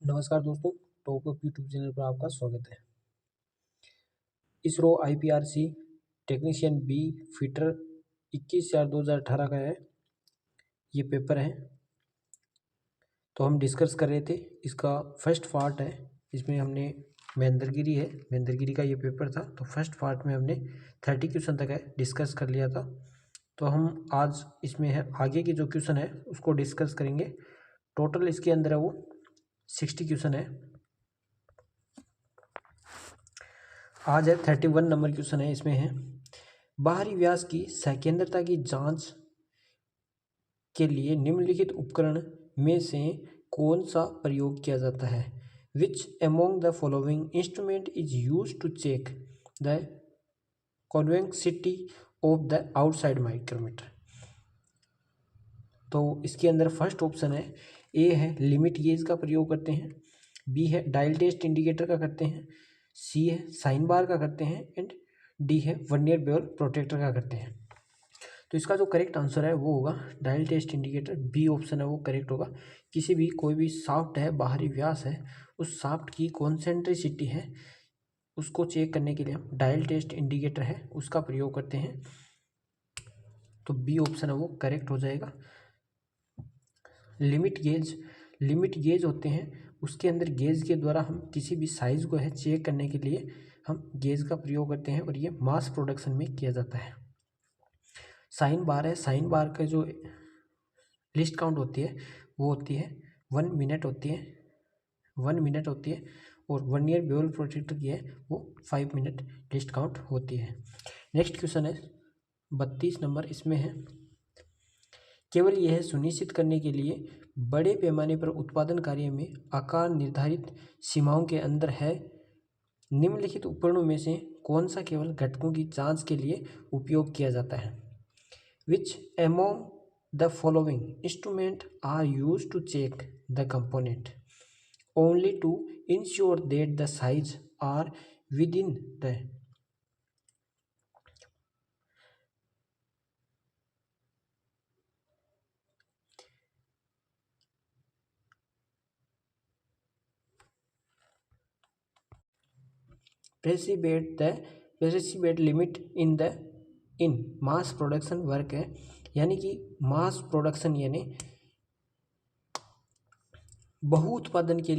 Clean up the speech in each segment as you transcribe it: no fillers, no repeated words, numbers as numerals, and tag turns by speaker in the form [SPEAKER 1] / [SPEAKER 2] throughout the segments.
[SPEAKER 1] नमस्कार दोस्तों, top up YouTube channel पर आपका स्वागत है। ISRO IPRC technician B fitter 21/4/2018 का है ये पेपर है। तो हम डिस्कस कर रहे थे, इसका फर्स्ट पार्ट है। इसमें हमने महेंद्रगिरी का ये पेपर था। तो फर्स्ट पार्ट में हमने 30 क्वेश्चन तक है डिस्कस कर लिया था। तो हम आज इसमें है आगे के जो क्वेश्चन है उसको डिस्कस करेंगे। टोटल इसके अंदर है वो 60 क्वेश्चन है। आज है 31 नंबर क्वेश्चन है। इसमें है बाहरी व्यास की सकेंद्रता की जांच के लिए निम्नलिखित उपकरण में से कौन सा प्रयोग किया जाता है। Which among the following instrument is use to check the convexity of the outside micrometer. तो इसके अंदर फर्स्ट ऑप्शन है, ए है लिमिट गेज का प्रयोग करते हैं, बी है डायल टेस्ट इंडिकेटर का करते हैं, सी है साइन बार का करते हैं एंड डी है वर्नियर बेवल प्रोटेक्टर का करते हैं। तो इसका जो करेक्ट आंसर है वो होगा dial test indicator, B option है वो करेक्ट होगा। किसी भी कोई भी शाफ्ट है, बाहरी व्यास है, उस शाफ्ट की कॉन्सेंट्रिसिटी है उसको चेक करने के लिए हम डायल टेस्ट इंडिकेटर है उसका प्रयोग करते हैं। तो बी ऑप्शन है वो करेक्ट हो जाएगा। लिमिट गेज होते हैं, उसके अंदर गेज के द्वारा हम किसी भी साइज को है चेक करने के लिए हम गेज का प्रयोग करते हैं और ये मास प्रोडक्शन में किया जाता है। साइन बार है, साइन बार का जो लिस्ट काउंट होती है वो होती है 1 मिनट होती है और वर्नियर बेवल प्रोटेक्टर की है वो 5 मिनट लिस्ट काउंट होती है। नेक्स्ट क्वेश्चन है 32 नंबर। इसमें है केवल यह सुनिश्चित करने के लिए बड़े पैमाने पर उत्पादन कार्य में आकार निर्धारित सीमाओं के अंदर है, निम्नलिखित उपकरणों में से कौन सा केवल घटकों की जांच के लिए उपयोग किया जाता है। Which among the following instrument are use to check the component only to ensure that the size are with in the prescribed limit in mass production work है। यानी कि मास प्रोडक्शन यानी बहु उत्पादन के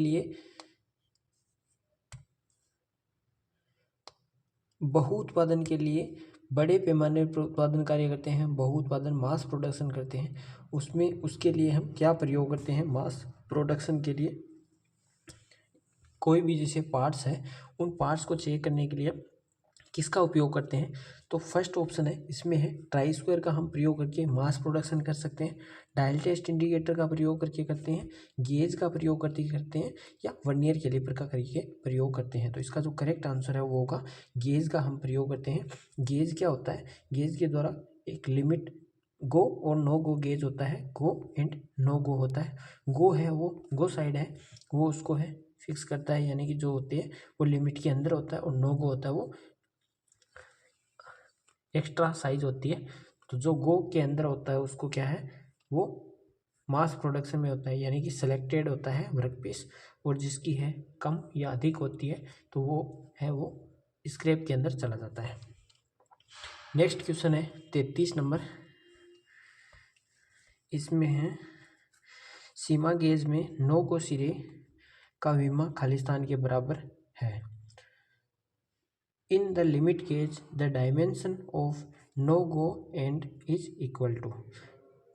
[SPEAKER 1] लिए बड़े पैमाने पर उत्पादन कार्य करते हैं, बहु उत्पादन मास प्रोडक्शन करते हैं। उसमें उसके लिए हम क्या प्रयोग करते हैं, मास प्रोडक्शन के लिए कोई भी जैसे पार्ट्स है उन पार्ट्स को चेक करने के लिए किसका उपयोग करते हैं। तो फर्स्ट ऑप्शन है इसमें है ट्राई स्क्वायर का हम प्रयोग करके मास प्रोडक्शन कर सकते हैं, डायल टेस्ट इंडिकेटर का प्रयोग करके करते हैं, गेज का प्रयोग करके करते हैं या वर्नियर कैलिपर का करके प्रयोग करते हैं। तो इसका जो करेक्ट आंसर है वो होगा गेज का हम प्रयोग करते हैं। गेज क्या होता है, गेज के द्वारा एक लिमिट गो और नो गो गेज होता है, गो एंड नो गो होता है। गो है वो गो साइड है वो उसको है फिक्स करता है, यानी कि जो होती है वो लिमिट के अंदर होता है, और नो गो होता है वो एक्स्ट्रा साइज होती है। तो जो गो के अंदर होता है उसको क्या है वो मास प्रोडक्शन में होता है, यानी कि सिलेक्टेड होता है वर्क पीस, और जिसकी है कम या अधिक होती है तो वो स्क्रैप के अंदर चला जाता है। नेक्स्ट क्वेश्चन है 33 नंबर। इसमें है सीमा गेज में नो गो सिरे का विमा खालिस्तान के बराबर है। In the limit gauge the dimension of no go end is equal to.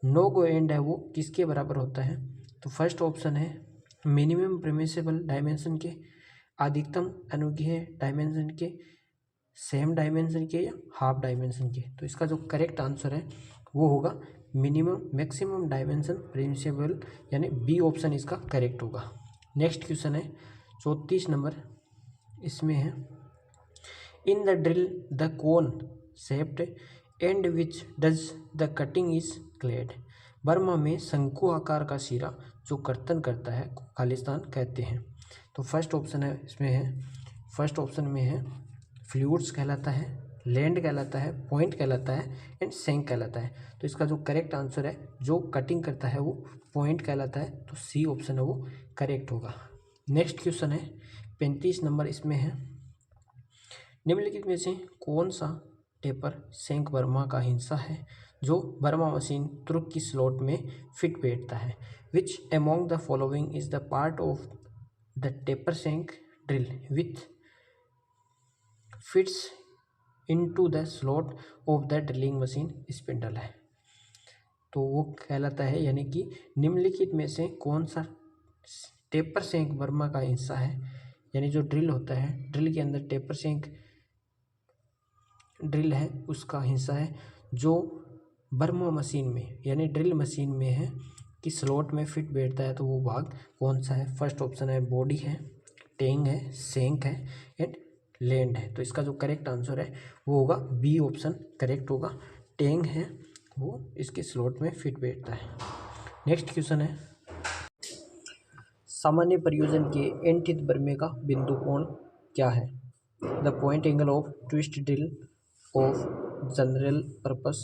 [SPEAKER 1] No go end है वो किसके बराबर होता है। तो फर्स्ट ऑप्शन है मिनिमम परमिसिबल डायमेंशन के, अधिकतम अनुज्ञेय डायमेंशन के, सेम डायमेंशन के या हाफ डायमेंशन के। तो इसका जो करेक्ट आंसर है वो होगा मिनिमम मैक्सिमम डायमेंशन परमिसिबल, यानी बी ऑप्शन इसका करेक्ट होगा। नेक्स्ट क्वेश्चन है 34 नंबर। इसमें है in the drill the cone shaped end which does the cutting is called. बर्मा में शंकु आकार का सिरा जो कर्तन करता है खालिस्तान कहते हैं। तो फर्स्ट ऑप्शन है इसमें है, फर्स्ट ऑप्शन में है फ्लूइड्स कहलाता है, लैंड कहलाता है, पॉइंट कहलाता है एंड सेंक कहलाता है। तो इसका जो करेक्ट आंसर है जो कटिंग करता है वो पॉइंट कहलाता है। तो सी ऑप्शन है वो करेक्ट होगा। नेक्स्ट क्वेश्चन है 35 नंबर, इसमें है निम्नलिखित में से कौन सा टेपर सेंक बर्मा का हिस्सा है जो बर्मा मशीन तुर्क की स्लॉट में फिट बैठता है। Which among the following is the part of the taper shank drill with fits into the slot of the drilling machine spindle है। तो वो कहलाता है, यानी कि निम्नलिखित में से कौन सा टेपर सेंक बर्मा का हिस्सा है, यानी जो ड्रिल होता है, ड्रिल के अंदर टेपर सेंक ड्रिल है उसका हिस्सा है जो बर्मा मशीन में यानी ड्रिल मशीन में है कि स्लॉट में फिट बैठता है। तो वो भाग कौन सा है? फर्स्ट ऑप्शन है बॉडी है, टेंग है, सेंक है एंड लैंड है। तो इसका जो करेक्ट आंसर है वो होगा बी ऑप्शन करेक्ट होगा, टेंग है वो इसके स्लॉट में फिट बैठता है। नेक्स्ट क्वेश्चन है सामान्य प्रयोजन के एंटिथ बर्मे का बिंदु कोण क्या है? The point angle of twist drill of general purpose,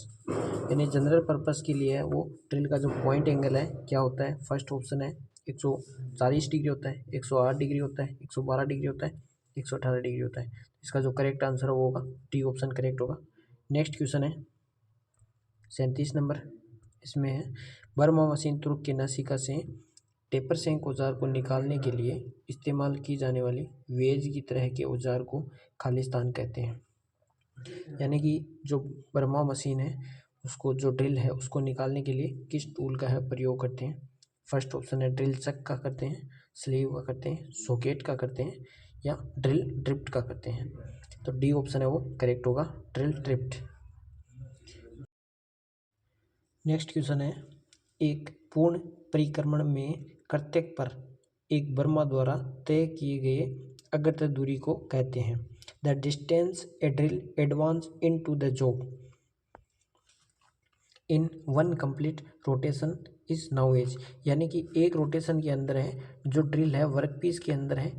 [SPEAKER 1] यानी जनरल पर्पस के लिए है वो ड्रिल का जो पॉइंट एंगल है क्या होता है? फर्स्ट ऑप्शन है 140 डिग्री होता है, 108 डिग्री होता है, 112 डिग्री होता है, 118 डिग्री होता है। इसका जो करेक्ट आंसर वो होगा डी ऑप्शन करेक्ट होगा। नेक्स्ट क्वेश्चन है 37 नंबर, इसमें है बर्मा मशीन तुर्क के नासिका से टेपर सेंक औजार को निकालने के लिए इस्तेमाल की जाने वाली वेज की तरह के औजार को खालिस्तान कहते हैं। यानी कि जो बर्मा मशीन है उसको, जो ड्रिल है उसको निकालने के लिए किस टूल का है प्रयोग करते हैं? फर्स्ट ऑप्शन है ड्रिल चक का करते हैं, स्लीव का करते हैं, सॉकेट का करते हैं या ड्रिल ड्रिफ्ट का करते हैं। तो डी ऑप्शन है वो करेक्ट होगा, ड्रिल ड्रिफ्ट। नेक्स्ट क्वेश्चन है एक पूर्ण परिक्रमण में कर्तव्य पर एक बर्मा द्वारा तय किए गए अग्रतर दूरी को कहते हैं। The distance a drill advance into the job in one complete rotation is now as, यानी कि एक रोटेशन के अंदर है जो ड्रिल है वर्कपीस के अंदर है,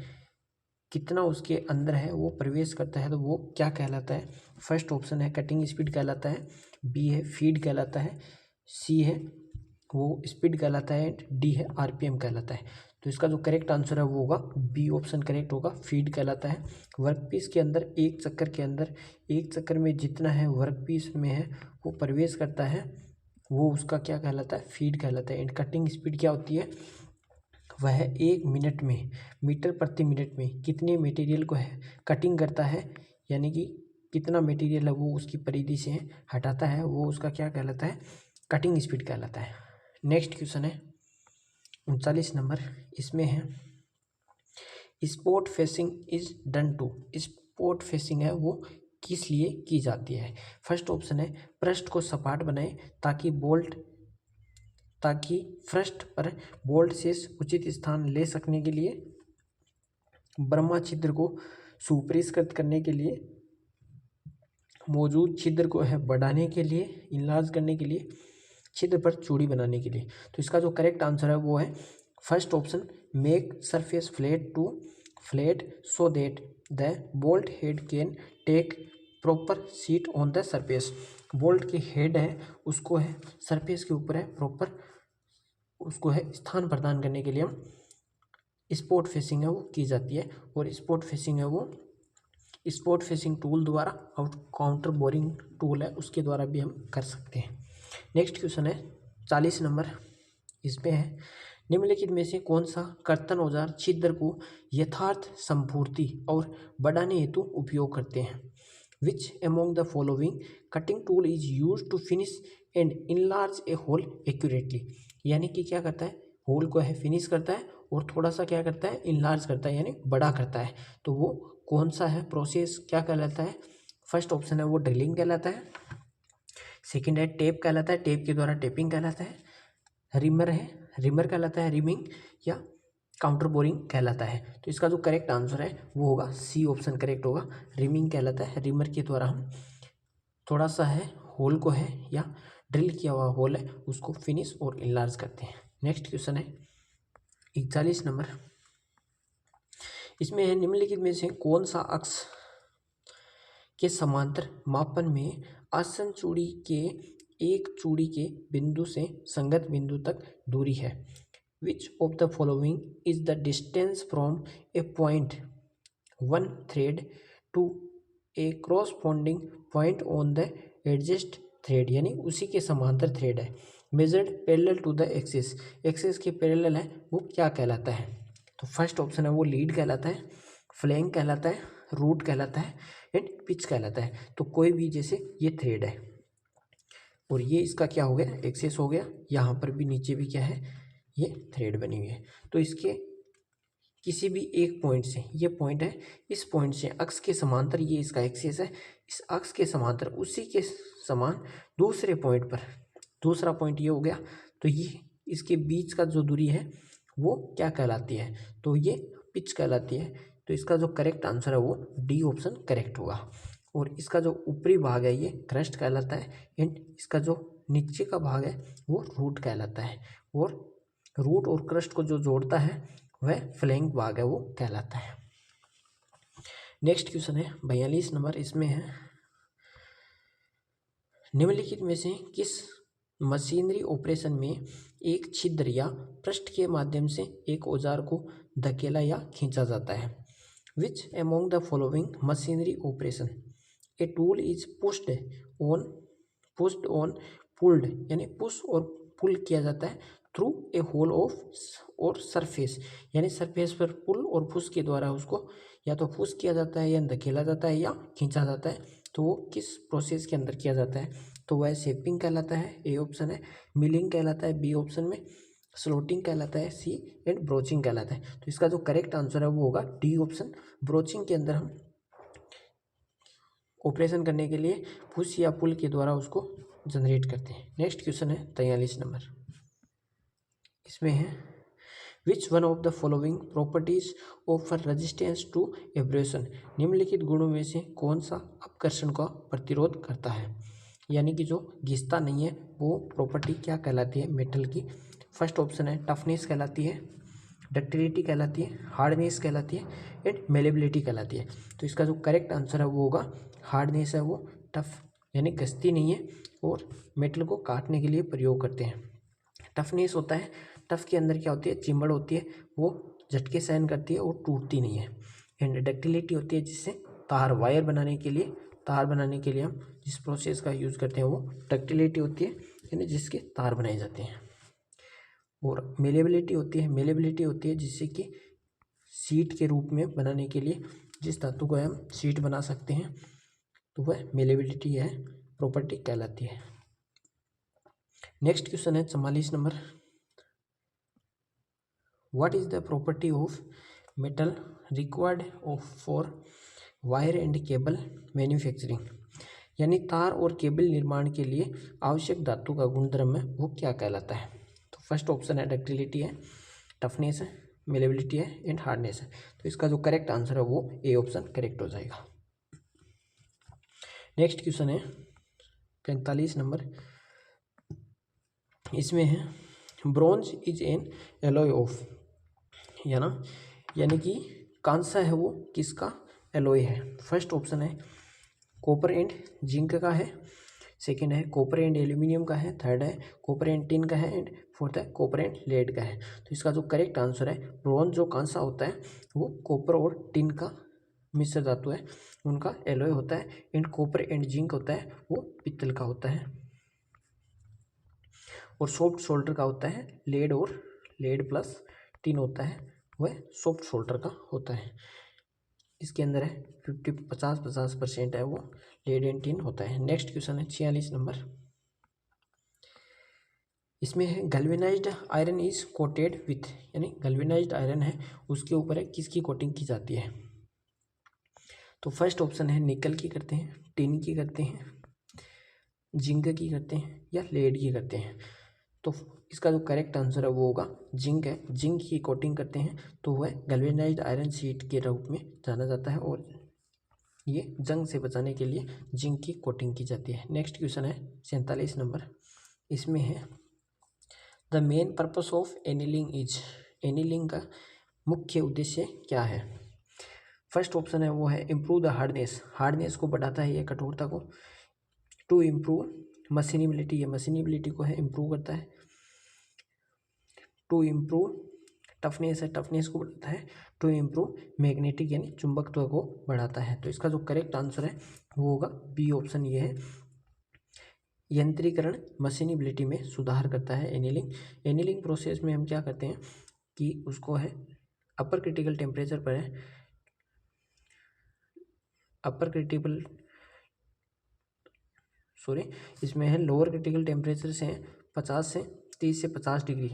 [SPEAKER 1] कितना उसके अंदर है वो प्रवेश करता है तो वो क्या कहलाता है? फर्स्ट ऑप्शन है कटिंग स्पीड कहलाता है, बी है फीड कहलाता है, सी है वो स्पीड कहलाता है, डी है आरपीएम कहलाता है। तो इसका जो करेक्ट आंसर है वो होगा बी ऑप्शन करेक्ट होगा, फीड कहलाता है। वर्कपीस के अंदर एक चक्कर के अंदर एक चक्कर में जितना है वर्कपीस में है वो प्रवेश करता है वो उसका क्या कहलाता है? फीड कहलाता है। एंड कटिंग स्पीड क्या होती है? वह 1 मिनट में मीटर प्रति मिनट में कितने मटेरियल को है कटिंग करता है, यानी कि कितना मटेरियल है वो उसकी परिधि से हटाता है वो उसका क्या कहलाता है? कटिंग स्पीड कहलाता है। नेक्स्ट क्वेश्चन है 39 नंबर, इसमें है spot facing is done to, spot facing है वो किस लिए की जाती है? फर्स्ट ऑप्शन है पृष्ठ को सपाट बनाए ताकि पृष्ठ पर बोल्ट से उचित स्थान ले सकने के लिए, बर्मा छिद्र को सुपरिष्कृत करने के लिए, मौजूद छिद्र को है बढ़ाने के लिए, इनलार्ज करने के लिए, छिद्र पर चूड़ी बनाने के लिए। तो इसका जो करेक्ट आंसर है वो है first option make surface flat to flat so that the bolt head can take proper seat on the surface. Bolt के हेड है उसको है सरफेस के ऊपर है प्रॉपर उसको है स्थान प्रदान करने के लिए हम स्पोर्ट फेसिंग है वो की जाती है। और स्पोर्ट फेसिंग है वो स्पोर्ट फेसिंग टूल द्वारा और काउंटर बोरिंग टूल है उसके द्वारा भी हम कर सकते हैं। नेक्स्ट क्वेश्चन है 40 नंबर, इसमें है निम्नलिखित में से कौन सा कर्तन औजार छिद्र को यथार्थ संपूर्ति और बढ़ाने हेतु उपयोग करते हैं? Which among the following cutting tool is use to finish and enlarge a hole accurately, यानी कि क्या करता है होल को है फिनिश करता है और थोड़ा सा क्या करता है इनलार्ज करता है यानी बड़ा करता है। तो वो कौन सा है प्रोसेस क्या कहलाता है? फर्स्ट ऑप्शन है वो ड्रिलिंग कहलाता है, सेकंड है टेप कहलाता है, टेप के द्वारा टेपिंग कहलाता है, रिमर है रिमर कहलाता है रिमिंग, या काउंटर बोरिंग कहलाता है। तो इसका जो करेक्ट आंसर है वो होगा सी ऑप्शन करेक्ट होगा, रिमिंग कहलाता है। रिमर के द्वारा हम थोड़ा सा है होल को है या ड्रिल किया हुआ होल है उसको फिनिश और इनलार्ज करते हैं। नेक्स्ट क्वेश्चन है 41 नंबर, इसमें है निम्नलिखित में से कौन सा अक्ष के समांतर मापन में आसन चूड़ी के एक चूड़ी के बिंदु से संगत बिंदु तक दूरी है? Which of the following is the distance from a point one thread to a corresponding point on the adjust thread, यानी उसी के समांतर थ्रेड है, measured parallel to the axis, axis के पैरेलल है, वो क्या कहलाता है? तो फर्स्ट ऑप्शन है वो लीड कहलाता है, फ्लैंक कहलाता है, रूट कहलाता है एंड पिच कहलाता है। तो कोई भी, जैसे ये थ्रेड है और ये इसका क्या हो गया, एक्सिस हो गया, यहाँ पर भी नीचे भी क्या है, ये थ्रेड बनी हुई है। तो इसके किसी भी एक पॉइंट से, ये पॉइंट है, इस पॉइंट से अक्ष के समांतर ये इसका एक्सिस है, इस अक्ष के समांतर उसी के समान दूसरे पॉइंट पर, दूसरा पॉइंट ये हो गया, तो ये इसके बीच का जो दूरी है वो क्या कहलाती है, तो ये पिच कहलाती है। तो इसका जो करेक्ट आंसर है वो डी ऑप्शन करेक्ट होगा। और इसका जो ऊपरी भाग है ये क्रस्ट कहलाता है एंड इसका जो नीचे का भाग है वो रूट कहलाता है, और रूट और क्रस्ट को जो जोड़ता है वह फ्लैंक भाग है, वो कहलाता है। नेक्स्ट क्वेश्चन है 42 नंबर, इसमें है निम्नलिखित में से किस मशीनरी ऑपरेशन में एक छिद्र या पृष्ठ के माध्यम से एक औजार को धकेला या खींचा जाता है? Which among the following machinery operation a tool is pushed on pulled, यानी पुश और पुल किया जाता है थ्रू ए होल ऑफ और सरफेस, यानी सरफेस पर पुल और पुश के द्वारा उसको या तो पुश किया जाता है या धकेला जाता है या खींचा जाता है। तो वो किस प्रोसेस के अंदर किया जाता है? तो वह शेपिंग कहलाता है, ए ऑप्शन है, मिलिंग कहलाता है, बी ऑप्शन में, स्लोटिंग कहलाता है, सी, एंड ब्रोचिंग कहलाता है। तो इसका जो करेक्ट आंसर है वो होगा डी ऑप्शन, ब्रोचिंग के अंदर हम ऑपरेशन करने के लिए पुश या पुल के द्वारा उसको जनरेट करते हैं। नेक्स्ट क्वेश्चन है 43 नंबर, इसमें है which one of the following properties offer resistance to abrasion, निम्नलिखित गुणों में से कौन सा अपकर्षण का प्रतिरोध करता है, यानी कि जो घिसता नहीं है वो प्रॉपर्टी क्या कहलाती है मेटल की? फर्स्ट ऑप्शन है टफनेस कहलाती है, डक्टिलिटी कहलाती है, हार्डनेस कहलाती है एंड मेलेबिलिटी कहलाती है। तो इसका जो करेक्ट आंसर है वो होगा हार्डनेस है, वो टफ यानी घिसती नहीं है और मेटल को काटने के लिए प्रयोग करते हैं। टफनेस होता है, टफ के अंदर क्या होती है, चिमड़ होती है, वो झटके सहन करती है और टूटती नहीं है। एंड डक्टिलिटी होती है जिससे तार वायर बनाने के लिए, तार बनाने के लिए हम जिस प्रोसेस का यूज़ करते हैं वो डक्टिलिटी होती है, यानी जिसके तार बनाए जाते हैं। और मेलेबिलिटी होती है, मेलेबिलिटी होती है जिससे कि सीट के रूप में बनाने के लिए जिस धातु को हम सीट बना सकते हैं, तो वह मेलेबिलिटी है प्रॉपर्टी कहलाती है। नेक्स्ट क्वेश्चन है 44 number, what is the property of metal required for wire and cable manufacturing, यानी तार और केबल निर्माण के लिए आवश्यक धातु का गुणधर्म है वो क्या कहलाता है? तो फर्स्ट ऑप्शन है डक्टिलिटी है, टफनेस है, मेलेबिलिटी है एंड हार्डनेस है। तो इसका जो करेक्ट आंसर है वो ए ऑप्शन करेक्ट हो जाएगा। नेक्स्ट क्वेश्चन है 45 नंबर, इसमें है bronze is an alloy of, यानी कि कांसा है वो किसका एलॉय है? फर्स्ट ऑप्शन है कॉपर एंड जिंक का है, सेकेंड है कॉपर एंड एल्यूमिनियम का है, थर्ड है कॉपर एंड टिन का है एंड फोर्थ है कॉपर एंड लेड का है। तो इसका जो करेक्ट आंसर है ब्रॉन्ज जो कांसा होता है वो कॉपर और टिन का मिश्र धातु है, उनका एलॉय होता है, एंड कॉपर एंड जिंक होता है वो पित्तल का होता है, और सॉफ्ट सोल्डर का होता है लेड, और लेड प्लस टिन होता है वह सॉफ्ट सोल्डर का होता है। इसके अंदर है 50% है वो लेड एंड टिन होता है। नेक्स्ट क्वेश्चन है 46 नंबर, इसमें है galvanized iron is coated with, यानी गैल्वेनाइज्ड आयरन है उसके ऊपर है किसकी कोटिंग की जाती है? तो फर्स्ट ऑप्शन है निकल की करते हैं, टिन की करते हैं, जिंक की करते हैं या लेड की करते हैं। तो इसका जो करेक्ट आंसर है वो होगा जिंक है, जिंक की कोटिंग करते हैं तो वह गैल्वेनाइज्ड आयरन शीट के रूप में जाना जाता है, और ये जंग से बचाने के लिए जिंक की कोटिंग की जाती है। नेक्स्ट क्वेश्चन है 47 नंबर, इसमें है the main purpose of annealing is, annealing का मुख्य उद्देश्य क्या है? फर्स्ट ऑप्शन है वो है इम्प्रूव द हार्डनेस, हार्डनेस को बढ़ाता है ये कठोरता को, टू इम्प्रूव मशीनिबिलिटी, ये मशीनिबिलिटी को है इम्प्रूव करता है, टू इम्प्रूव टफनेस है, टफनेस को बढ़ाता है, टू इम्प्रूव मैग्नेटिक यानी चुंबकत्व को बढ़ाता है। तो इसका जो करेक्ट आंसर है वो होगा बी ऑप्शन, ये है। यंत्रीकरण मशीनिबिलिटी में सुधार करता है। एनीलिंग, एनीलिंग प्रोसेस में हम क्या करते हैं कि उसको है अपर क्रिटिकल टेम्परेचर पर है, अपर क्रिटिकल इसमें है लोअर क्रिटिकल टेम्परेचर से 50 से 30 से 50 डिग्री,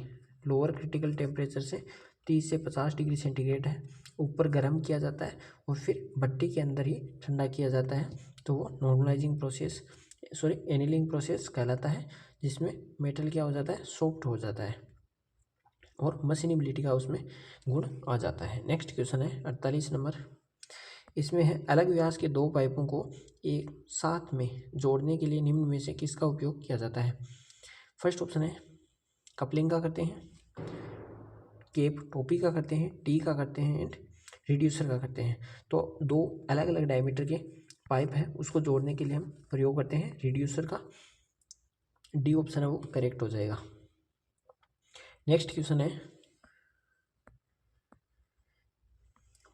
[SPEAKER 1] लोअर क्रिटिकल टेम्परेचर से 30 से 50 डिग्री सेंटीग्रेड है, ऊपर गर्म किया जाता है और फिर भट्टी के अंदर ही ठंडा किया जाता है। तो वो नॉर्मलाइजिंग प्रोसेस एनीलिंग प्रोसेस कहलाता है, जिसमें मेटल क्या हो जाता है, सॉफ्ट हो जाता है और मशीनिबिलिटी का उसमें गुण आ जाता है। नेक्स्ट क्वेश्चन है 48 नंबर। इसमें है अलग व्यास के दो पाइपों को एक साथ में जोड़ने के लिए निम्न में से किसका उपयोग किया जाता है। फर्स्ट ऑप्शन है कपलिंग का करते हैं, केप टोपी का करते हैं, टी का करते हैं एंड रिड्यूसर का करते हैं। तो दो अलग अलग डायमीटर के पाइप है उसको जोड़ने के लिए हम प्रयोग करते हैं रिड्यूसर का, डी ऑप्शन है वो करेक्ट हो जाएगा। नेक्स्ट क्वेश्चन है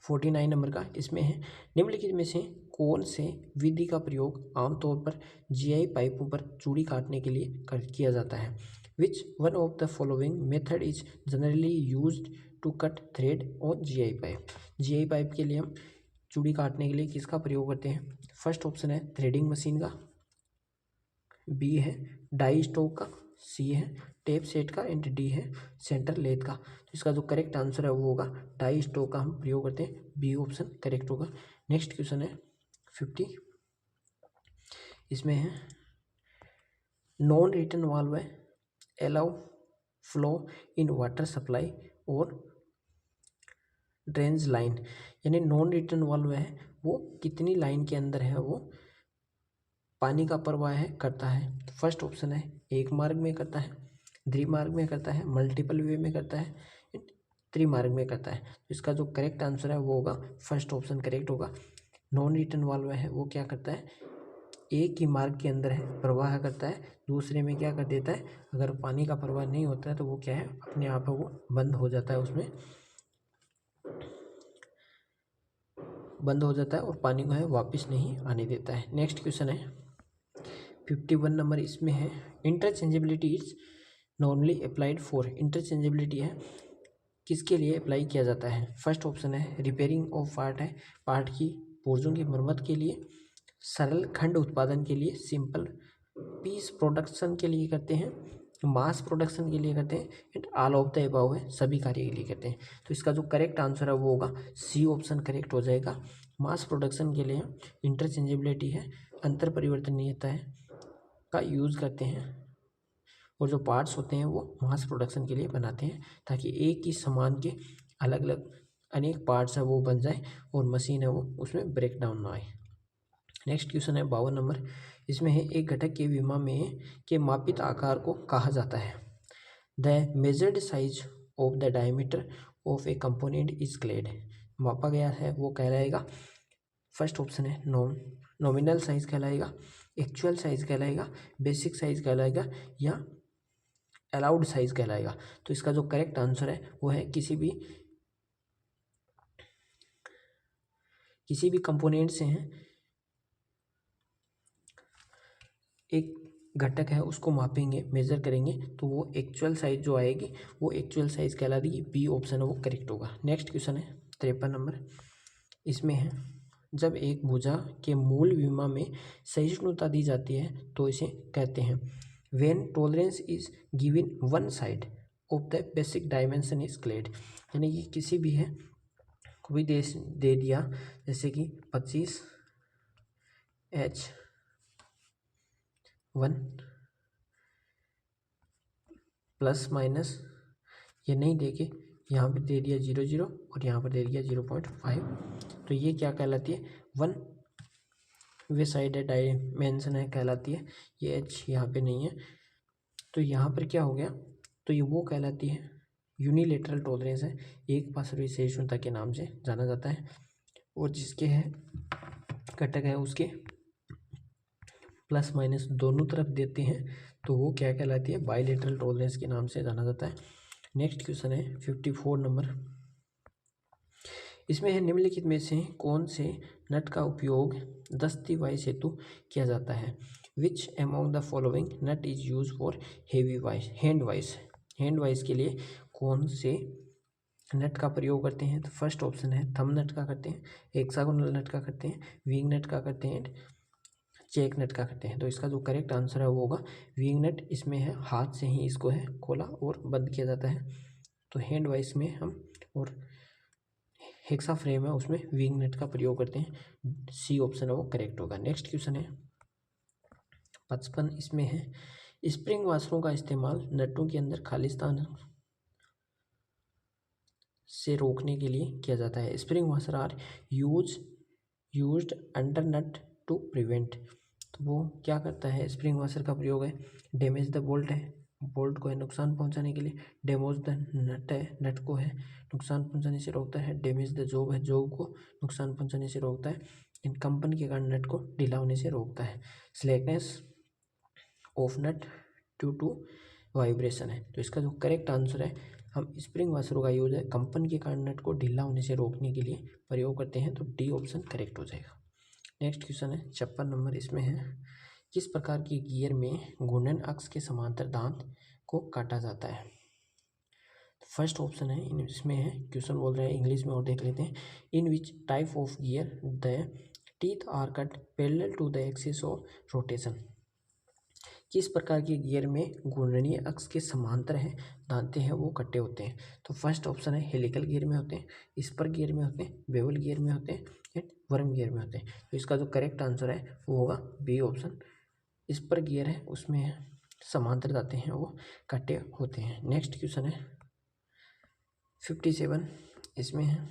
[SPEAKER 1] 49 नंबर का। इसमें है निम्नलिखित में से कौन से विधि का प्रयोग आमतौर पर जीआई पाइपों पर चूड़ी काटने के लिए किया जाता है। Which one of the following method is generally used to cut thread on GI pipe. GI pipe के लिए हम चूड़ी काटने के लिए किसका प्रयोग करते हैं। फर्स्ट ऑप्शन है थ्रेडिंग मशीन का, बी है डाई स्टॉक का, सी है टेप सेट का एंड डी है सेंटर लेथ का। तो इसका जो करेक्ट आंसर है वो होगा डाई स्टॉक का हम प्रयोग करते हैं, बी ऑप्शन करेक्ट होगा। नेक्स्ट क्वेश्चन है 50। इसमें है नॉन रिटर्न वाल्व है allow flow in water supply और ड्रेन्स लाइन, यानी नॉन रिटर्न वाल्व है वो कितनी लाइन के अंदर है वो पानी का प्रवाह है करता है। फर्स्ट ऑप्शन है एक मार्ग में करता है, द्विमार्ग में करता है, मल्टीपल वे में करता है, त्रिमार्ग में करता है। तो इसका जो करेक्ट आंसर है वो होगा फर्स्ट ऑप्शन करेक्ट होगा। नॉन रिटर्न वाल्व है वो क्या करता है, एक ही मार्ग के अंदर है प्रवाह करता है, दूसरे में क्या कर देता है, अगर पानी का प्रवाह नहीं होता है तो वो क्या है अपने आप वो बंद हो जाता है, उसमें बंद हो जाता है और पानी को है वापस नहीं आने देता है। नेक्स्ट क्वेश्चन है 51 नंबर। इसमें है interchangeability is normally applied for, interchangeability है किसके लिए अप्लाई किया जाता है। फर्स्ट ऑप्शन है रिपेयरिंग ऑफ पार्ट है पार्ट की पुर्जों की मरम्मत के लिए, सरल खंड उत्पादन के लिए, सिंपल पीस प्रोडक्शन के लिए करते हैं, मास प्रोडक्शन के लिए करते हैं and all of the above है सभी कार्य के लिए करते हैं। तो इसका जो करेक्ट आंसर है वो होगा सी ऑप्शन करेक्ट हो जाएगा। मास प्रोडक्शन के लिए इंटरचेंजेबिलिटी है अंतर परिवर्तनीयता है का यूज़ करते हैं और जो पार्ट्स होते हैं वो मास प्रोडक्शन के लिए बनाते हैं ताकि एक ही सामान के अलग अलग अनेक पार्ट्स है वो बन जाए और मशीन है वो उसमें ब्रेक डाउन ना आए। नेक्स्ट क्वेश्चन है 52 नंबर। इसमें है एक घटक के विमा में के मापित आकार को कहा जाता है। The measured size of the diameter of a component is called, मापा गया है वो कहलाएगा। फर्स्ट ऑप्शन है नॉमिनल साइज कहलाएगा, एक्चुअल साइज कहलाएगा, बेसिक साइज कहलाएगा या अलाउड साइज कहलाएगा। तो इसका जो करेक्ट आंसर है वो है किसी भी कंपोनेंट से हैं एक घटक है उसको मापेंगे मेजर करेंगे तो वो एक्चुअल साइज जो आएगी वो एक्चुअल साइज कहला देगी, बी ऑप्शन है वो करेक्ट होगा। नेक्स्ट क्वेश्चन है 53 नंबर। इसमें है जब एक भुजा के मूल विमा में सहिष्णुता दी जाती है तो इसे कहते हैं when tolerance is given one side of the basic dimension is called, यानी कि किसी भी है कोई दे दिया जैसे कि 25H1 प्लस माइनस, ये नहीं देके यहाँ पर दे दिया 0 और यहाँ पर दे दिया 0.5, तो ये क्या कहलाती है वन वे साइड है डायमेंशन है कहलाती है। ये एच यहाँ पे नहीं है तो यहाँ पर क्या हो गया, तो ये वो कहलाती है यूनिलेटरल टॉलरेंस है, एक पार्श्वीय सहिष्णुता के नाम से जाना जाता है और जिसके है घटक है उसके प्लस माइनस दोनों तरफ देते हैं तो वो क्या कहलाती है बाइलेटरल टॉलरेंस के नाम से जाना जाता है। नेक्स्ट क्वेश्चन है 54 नंबर। इसमें है निम्नलिखित में से कौन से नट का उपयोग दस्ती वाइस हेतु किया जाता है। Which among the following nut is use for heavy vice hand vice. Hand vice के लिए कौन से नट का प्रयोग करते हैं। तो फर्स्ट ऑप्शन है थंब नट का करते हैं, हेक्सागोनल नट का करते हैं, विंग नट का करते हैं, चेक नट का करते हैं। तो इसका जो करेक्ट आंसर है वो होगा विंग नट। इसमें है हाथ से ही इसको है खोला और बंद किया जाता है। तो हैंड वाइस में हम और हेक्सा फ्रेम है उसमें विंग नट का प्रयोग करते हैं। सी ऑप्शन है वो करेक्ट होगा। नेक्स्ट क्वेश्चन है 55। इसमें है स्प्रिंग वाशरों का इस्तेमाल नटों के अंदर खाली स्थान से रोकने के लिए किया जाता है। Spring washer are used under nut to prevent. तो वो क्या करता है, स्प्रिंग वाशर का प्रयोग है डैमेज द बोल्ट है, बोल्ट को है नुकसान पहुंचाने के लिए। डैमेज द नट है, नट को है नुकसान पहुंचाने से रोकता है। डैमेज द जॉब है, जॉब को नुकसान पहुंचाने से रोकता है। इन कंपन के कारण नट को ढीला होने से रोकता है। Slackness of nut due to vibration है। तो इसका जो करेक्ट आंसर है हम स्प्रिंग वाशरों का यूज है कंपन के कारण नट को ढीला होने से रोकने के लिए प्रयोग करते हैं। तो डी ऑप्शन करेक्ट हो जाएगा। नेक्स्ट क्वेश्चन है 56 नंबर। इसमें है किस प्रकार के गियर में घूर्णन अक्ष के समांतर दांत को काटा जाता है। फर्स्ट ऑप्शन है इसमें है क्वेश्चन बोल रहे हैं इंग्लिश में और देख लेते हैं। In which type of gear the teeth are cut parallel to the axis of rotation. किस प्रकार के गियर में घूर्णनीय अक्ष के समांतर है दांते हैं वो कट्टे होते हैं। तो फर्स्ट ऑप्शन है हेलिकल गियर में होते हैं, स्पर गियर में होते हैं, बेवल गियर में होते हैं एंड वर्म गियर में होते हैं। तो इसका जो करेक्ट आंसर है वो होगा बी ऑप्शन। स्पर गियर है उसमें समांतर दांते हैं वो कट्टे होते हैं। नेक्स्ट क्वेश्चन है 57। इसमें है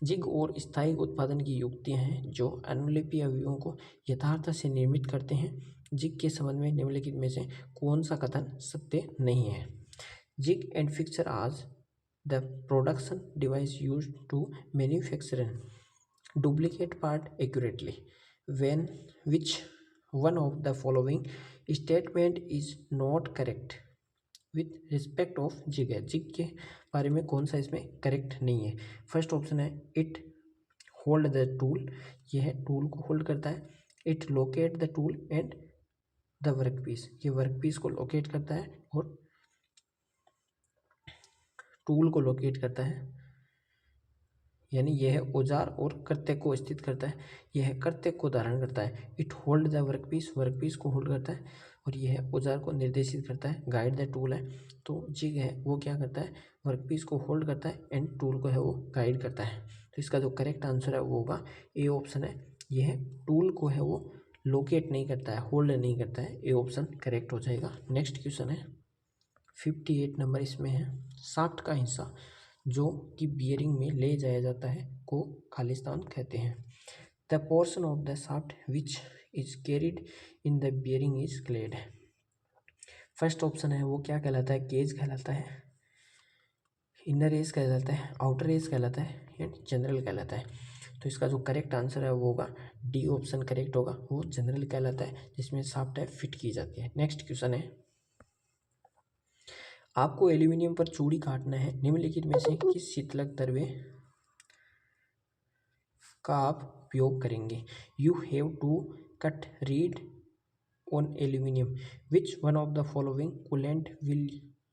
[SPEAKER 1] जिग और स्थायी उत्पादन की युक्तियां हैं जो अनुलिपि अवयवों को यथार्थ से निर्मित करते हैं। जिग के संबंध में निम्नलिखित में से कौन सा कथन सत्य नहीं है। Jig and fixer are the production device used to manufacture duplicate part accurately when which one of the following statement is not correct with respect of jig है। जिग के बारे में कौन सा इसमें करेक्ट नहीं है। फर्स्ट ऑप्शन है इट होल्ड द टूल, यह टूल को होल्ड करता है। It locate the tool and the work piece, ये वर्क पीस को लोकेट करता है और टूल को लोकेट करता है। यानी यह औजार और कृत्य को स्थित करता है, यह कृत्य को धारण करता है। It hold the work piece को होल्ड करता है और यह औजार को निर्देशित करता है। गाइड द टूल है, तो जिग है वो क्या करता है वर्क पीस को होल्ड करता है एंड टूल को है वो गाइड करता है। तो इसका जो करेक्ट आंसर है वो होगा ए ऑप्शन है। यह टूल को है वो लोकेट नहीं करता है, होल्ड नहीं करता है। ए ऑप्शन करेक्ट हो जाएगा। नेक्स्ट क्वेश्चन है 58 नंबर। इसमें है शाफ्ट का हिस्सा जो कि बियरिंग में ले जाया जाता है को खालिस्तान कहते हैं। The portion of the shaft which is carried in the bearing is called. First option है वो क्या कहलाता है, गेज कहलाता है, इनर एज कहलाता है, आउटर एज कहलाता है एंड जनरल कहलाता है। तो इसका जो करेक्ट आंसर है वो होगा डी ऑप्शन करेक्ट होगा, वो जनरल कहलाता है जिसमें शाफ्ट है फिट की जाती है। नेक्स्ट क्वेश्चन है आपको एल्यूमिनियम पर चूड़ी काटना है, निम्नलिखित में से किस शीतलक द्रव्य का आप उपयोग करेंगे। You have to cut read on aluminium, which one of the following coolant will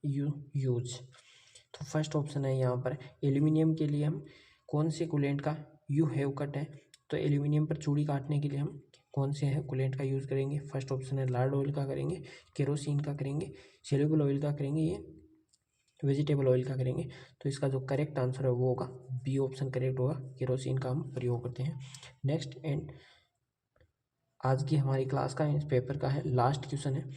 [SPEAKER 1] you use. तो फर्स्ट ऑप्शन है यहाँ पर एल्यूमिनियम के लिए हम कौन से कूलेंट का यू हैव कट है। तो एल्यूमिनियम पर चूड़ी काटने के लिए हम कौन से है कूलेंट का यूज़ करेंगे। फर्स्ट ऑप्शन है लार्ड ऑयल का करेंगे, केरोसिन का करेंगे, सेल्युबल ऑयल का करेंगे, ये वेजिटेबल ऑयल का करेंगे। तो इसका जो करेक्ट आंसर है वो होगा बी ऑप्शन करेक्ट होगा, केरोसिन का हम प्रयोग करते हैं। नेक्स्ट एंड आज की हमारी क्लास का इस पेपर का है लास्ट क्वेश्चन है।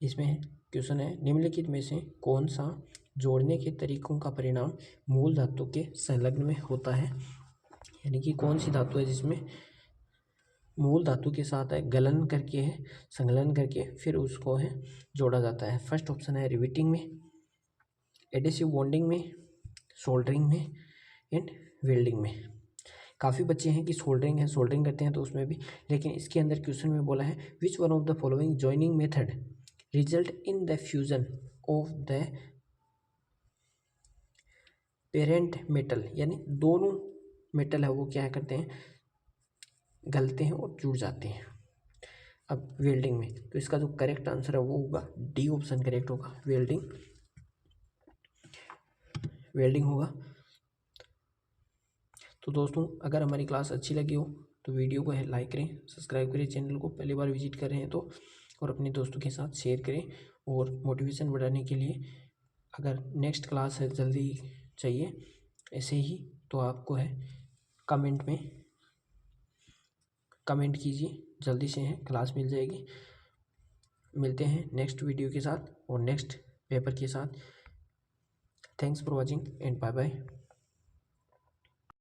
[SPEAKER 1] इसमें क्वेश्चन है निम्नलिखित में से कौन सा जोड़ने के तरीकों का परिणाम मूल धातु के संलग्न में होता है। यानी कि कौन सी धातु है जिसमें मूल धातु के साथ है गलन करके है संलग्न करके फिर उसको है जोड़ा जाता है। फर्स्ट ऑप्शन है रिवेटिंग में, एडेसिव बॉन्डिंग में, सोल्डरिंग में एंड वेल्डिंग में। काफ़ी बच्चे हैं कि सोल्डरिंग है, सोल्डरिंग करते हैं तो उसमें भी, लेकिन इसके अंदर क्वेश्चन में बोला है which one of the following joining method result in the fusion of the parent metal यानी दोनों मेटल है वो क्या करते हैं, गलते हैं और जुड़ जाते हैं। अब वेल्डिंग में तो इसका जो करेक्ट आंसर है वो होगा डी ऑप्शन करेक्ट होगा, वेल्डिंग होगा। तो दोस्तों अगर हमारी क्लास अच्छी लगी हो तो वीडियो को है लाइक करें, सब्सक्राइब करें, चैनल को पहली बार विजिट कर रहे हैं तो, और अपने दोस्तों के साथ शेयर करें। और मोटिवेशन बढ़ाने के लिए अगर नेक्स्ट क्लास है जल्दी चाहिए ऐसे ही तो आपको है कमेंट में कमेंट कीजिए, जल्दी से है क्लास मिल जाएगी। मिलते हैं नेक्स्ट वीडियो के साथ और नेक्स्ट पेपर के साथ। Thanks for watching and bye bye.